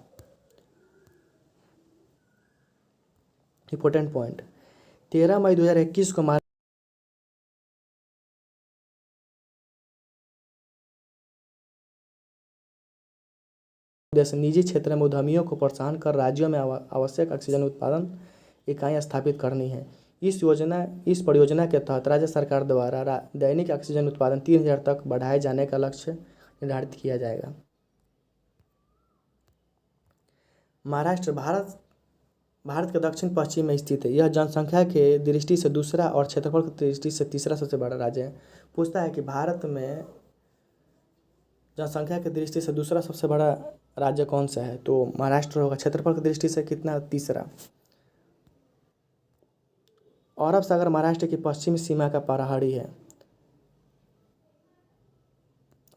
[SPEAKER 1] इंपॉर्टेंट पॉइंट, 13 मई 2021 को उद्देश्य निजी क्षेत्र में उद्यमियों को प्रोत्साहन कर राज्यों में आवश्यक ऑक्सीजन उत्पादन इकाइयाँ स्थापित करनी है। इस परियोजना के तहत राज्य सरकार द्वारा दैनिक ऑक्सीजन उत्पादन 3000 तक बढ़ाए जाने का लक्ष्य निर्धारित किया जाएगा। महाराष्ट्र भारत के दक्षिण पश्चिम में स्थित है। यह जनसंख्या के दृष्टि से दूसरा और क्षेत्रफल की दृष्टि से तीसरा सबसे बड़ा राज्य है। पूछता है कि भारत में जनसंख्या की दृष्टि से दूसरा सबसे बड़ा राज्य कौन सा है, तो महाराष्ट्र होगा। क्षेत्रफल की दृष्टि से कितना, तीसरा। अरब सागर महाराष्ट्र की पश्चिमी सीमा का पहाड़ी है।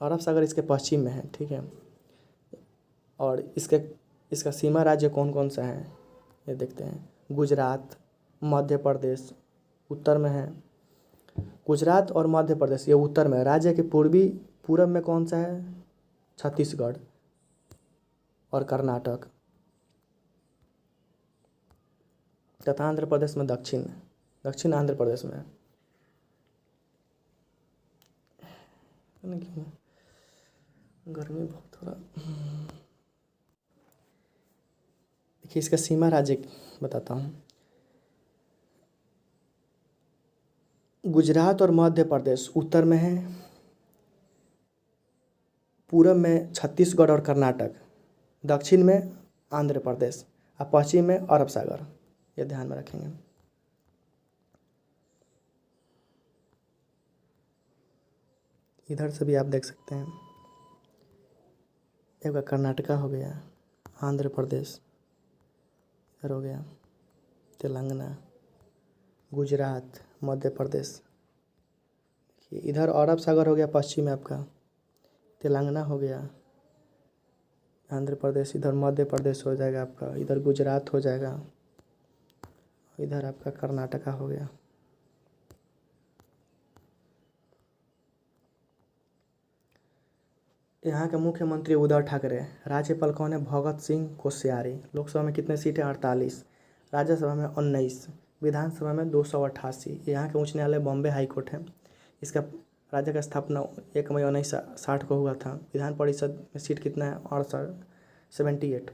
[SPEAKER 1] अरब सागर इसके पश्चिम में है, ठीक है। और इसका सीमा राज्य कौन कौन सा है ये देखते हैं। गुजरात, मध्य प्रदेश उत्तर में है। गुजरात और मध्य प्रदेश ये उत्तर में है। राज्य के पूरब में कौन सा है, छत्तीसगढ़ और कर्नाटक, तथा आंध्र प्रदेश में दक्षिण आंध्र प्रदेश में है। गर्मी बहुत हो रहा। देखिए इसका सीमा राज्य बताता हूँ। गुजरात और मध्य प्रदेश उत्तर में है, पूरब में छत्तीसगढ़ और कर्नाटक, दक्षिण में आंध्र प्रदेश और पश्चिम में अरब सागर। ये ध्यान में रखेंगे। इधर से भी आप देख सकते हैं, एक कर्नाटका हो गया, आंध्र प्रदेश इधर हो गया, तेलंगाना, गुजरात, मध्य प्रदेश। इधर अरब सागर हो गया पश्चिम में आपका, तेलंगाना हो गया, आंध्र प्रदेश, इधर मध्य प्रदेश हो जाएगा आपका, इधर गुजरात हो जाएगा, इधर आपका कर्नाटका हो गया। यहाँ के मुख्यमंत्री उद्धव ठाकरे। राज्यपाल कौन है, भगत सिंह कोश्यारी। लोकसभा में कितने सीटें, 48। राज्यसभा में 19। विधानसभा में 288। यहाँ के उच्च न्यायालय बॉम्बे हाई कोर्ट है। इसका राज्य का स्थापना 1 मई 1960 को हुआ था। विधान परिषद में सीट कितना है, 78।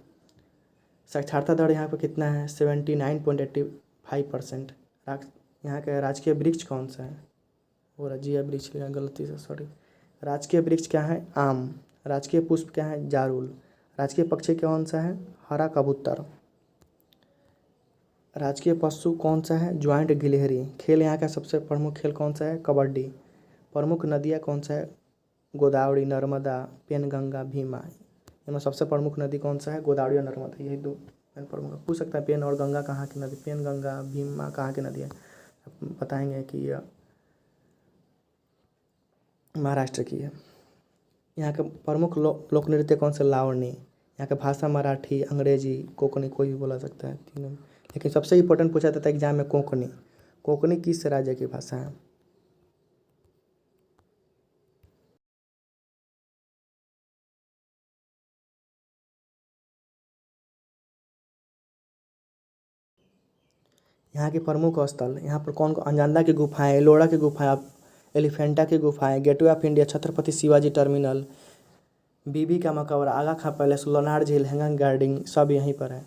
[SPEAKER 1] साक्षरता दर यहाँ पर कितना है, 79.85%। यहाँ का राजकीय वृक्ष कौन सा है, वो राज्य वृक्ष लिखा गलती से, सॉरी। राजकीय वृक्ष क्या है, आम। राजकीय पुष्प क्या है, जारुल। राजकीय पक्षी कौन सा है, हरा कबूतर। राजकीय पशु कौन सा है, ज्वाइंट गिलहरी। खेल यहाँ का सबसे प्रमुख खेल कौन सा है, कबड्डी। प्रमुख नदियाँ कौन सा है, गोदावरी, नर्मदा, पेनगंगा, भीमा। इनमें सबसे प्रमुख नदी कौन सा है, गोदावरी और नर्मदा। यही दो प्रमुख। पूछ सकता है पेन और गंगा कहाँ की नदी, पेनगंगा भीमा कहाँ की नदी है, बताएंगे कि यह महाराष्ट्र की है। यहाँ के प्रमुख लोक नृत्य कौन से, लावणी। यहाँ का भाषा मराठी, अंग्रेजी, कोंकणी, कोई भी बोला सकता है तीनों। लेकिन सबसे इम्पोर्टेंट पूछा जाता है एग्जाम में, कोंकणी। कोंकणी किस राज्य की भाषा है। यहाँ के प्रमुख स्थल, यहाँ पर कौन कौन, अंजंदा की गुफाएं, एलोरा की गुफाएं, एलिफेंटा की गुफाएं, gateway of India, Chhatrapati Shivaji terminal, Bibi ka Maqbara, Agha Khan palace, Lonar झील, हैंगिंग गार्डन, सब यहीं पर है।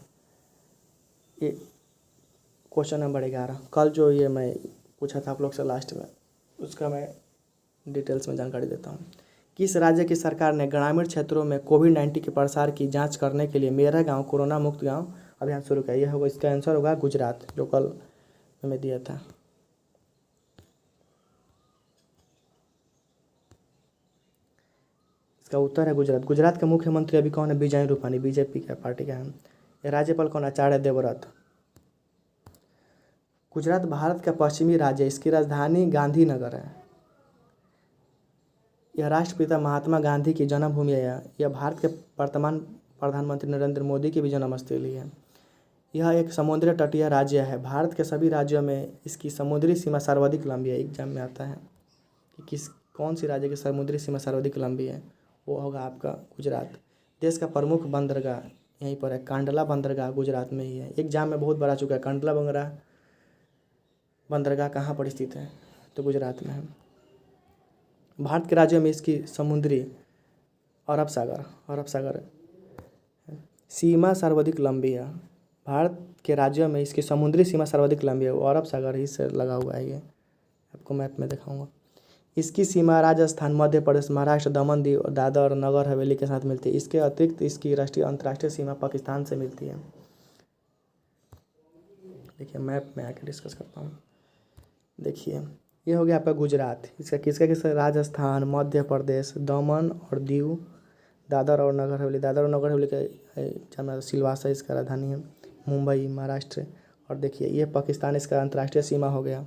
[SPEAKER 1] ये क्वेश्चन नंबर 11। कल जो ये मैं पूछा था आप लोग से लास्ट में, उसका मैं डिटेल्स में जानकारी देता हूँ। किस राज्य की सरकार ने ग्रामीण क्षेत्रों में कोविड-19 के प्रसार की जांच करने के लिए मेरा गांव कोरोना मुक्त गांव अभियान शुरू किया। यह होगा, इसका आंसर होगा गुजरात, जो कल मैं दिया था। इसका उत्तर है गुजरात। गुजरात के मुख्यमंत्री अभी कौन है, विजय रूपानी, बीजेपी का पार्टी का है। राज्यपाल कौन, आचार्य देवव्रत। गुजरात भारत का पश्चिमी राज्य है। इसकी राजधानी गांधीनगर है। यह राष्ट्रपिता महात्मा गांधी की जन्मभूमि है। यह भारत के वर्तमान प्रधानमंत्री नरेंद्र मोदी की भी जन्मस्थली है। यह एक समुद्री तटीय राज्य है। भारत के सभी राज्यों में इसकी समुद्री सीमा सर्वाधिक लंबी है। एग्जाम में आता है कि कौन सी राज्य की समुद्री सीमा सर्वाधिक लंबी है, वो होगा आपका गुजरात। देश का प्रमुख बंदरगाह यहीं पर है, कांडला बंदरगाह गुजरात में ही है। एग्जाम में बहुत बार आ चुका है। कांडला बंदरगाह कहाँ पर स्थित है, तो गुजरात में है। भारत के राज्यों में इसकी समुद्री अरब सागर सीमा सर्वाधिक लंबी है। भारत के राज्यों में इसकी समुद्री सीमा सर्वाधिक लंबी है, वो अरब सागर ही से लगा हुआ है। ये आपको मैप में दिखाऊंगा। इसकी सीमा राजस्थान, मध्य प्रदेश, महाराष्ट्र, दमन, दीव, दादर और नगर हवेली के साथ मिलती है। इसके अतिरिक्त इसकी राष्ट्रीय अंतर्राष्ट्रीय सीमा पाकिस्तान से मिलती है। देखिए मैप में आके डिस्कस करता हूँ। देखिए ये हो गया आपका गुजरात। इसका किसका किसका, राजस्थान, मध्य प्रदेश, दमन और दीव, दादर और नगर हवेली। दादर और नगर हवेली का जहाँ सिलवासा इसका राजधानी है, मुंबई महाराष्ट्र। और देखिए ये पाकिस्तान इसका अंतर्राष्ट्रीय सीमा हो गया।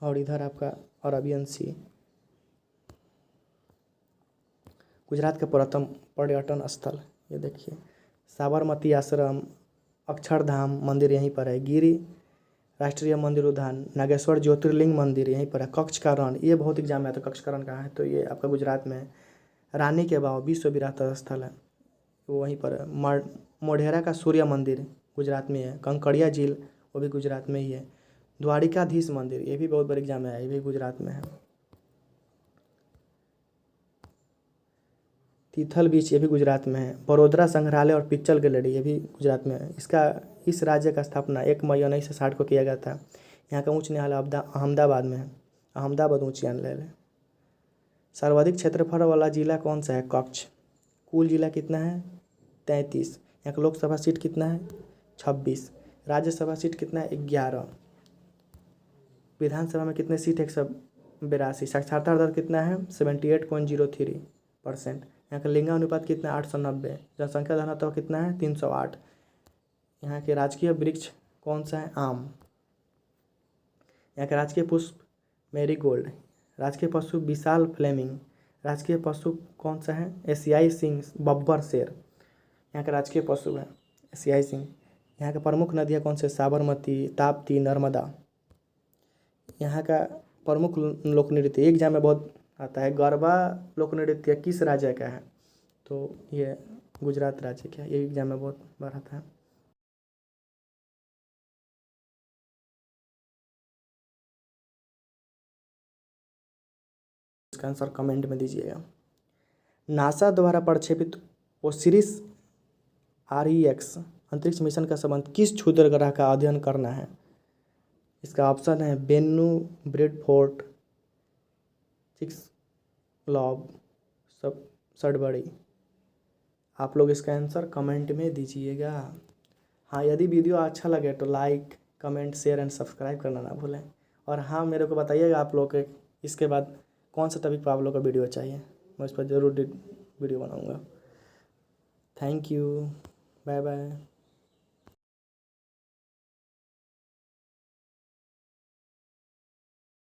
[SPEAKER 1] और इधर आपका अरबियन सी। गुजरात का प्रथम पर्यटन स्थल ये देखिए, साबरमती आश्रम, अक्षरधाम मंदिर यहीं पर है, गिरी राष्ट्रीय मंदिर उद्यान, नागेश्वर ज्योतिर्लिंग मंदिर यहीं पर है, कच्छ का रण। ये बहुत एग्जाम में आता है, कच्छ का रण कहाँ है, तो ये आपका गुजरात में है। रानी के बाव विश्व विरासत स्थल है, वो वहीं पर है। मोढेरा का सूर्य मंदिर गुजरात में है। कंकड़िया झील वो भी गुजरात में ही है। द्वारिकाधीश मंदिर ये भी बहुत बड़े एग्जाम में है, ये भी गुजरात में है। तीथल बीच ये भी गुजरात में है। बड़ोदरा संग्रहालय और पिक्चर गैलरी ये भी गुजरात में है। इस राज्य का स्थापना 1 मई 1960 को किया गया था। यहाँ का उच्च न्यायालय अहमदाबाद में है, अहमदाबाद उच्च न्यायालय है। सर्वाधिक क्षेत्रफल वाला जिला कौन सा है, कच्छ। कुल जिला कितना है, 33। यहाँ का लोकसभा सीट कितना है, 26। राज्यसभा सीट कितना है, 11। विधानसभा में कितने सीट है, 182। साक्षरता दर कितना है, 78.03%। यहाँ का लिंगानुपात कितना है, 890। जनसंख्या घनत्व कितना है, 308। यहाँ के राजकीय वृक्ष कौन सा है, आम। यहाँ का राजकीय पुष्प मैरीगोल्ड। राजकीय पशु विशाल फ्लेमिंग। राजकीय पशु कौन सा है, एशियाई सिंह बब्बर शेर। यहाँ का राजकीय पशु है एशियाई सिंह। यहाँ का प्रमुख नदियाँ कौन से, साबरमती, ताप्ती, नर्मदा। यहाँ का प्रमुख लोक नृत्य एक एग्जाम में बहुत आता है, गरबा लोक नृत्य किस राज्य का है, तो ये गुजरात राज्य का, ये एग्जाम में बहुत बार आता है। इसका आंसर कमेंट में दीजिएगा। नासा द्वारा प्रक्षेपित ओसिरिस REX अंतरिक्ष मिशन का संबंध किस क्षुद्र ग्रह का अध्ययन करना है। इसका ऑप्शन है बेन्नू, ब्रैडफोर्ड, चिक्सलॉब, सब सडबरी। आप लोग इसका आंसर कमेंट में दीजिएगा। हाँ यदि वीडियो अच्छा लगे तो like, comment, share and subscribe करना ना भूलें। और हाँ मेरे को बताइएगा आप लोग के इसके बाद कौन सा टॉपिक पर आप लोग का वीडियो चाहिए, मैं इस पर ज़रूर वीडियो बनाऊँगा। Thank you, bye bye.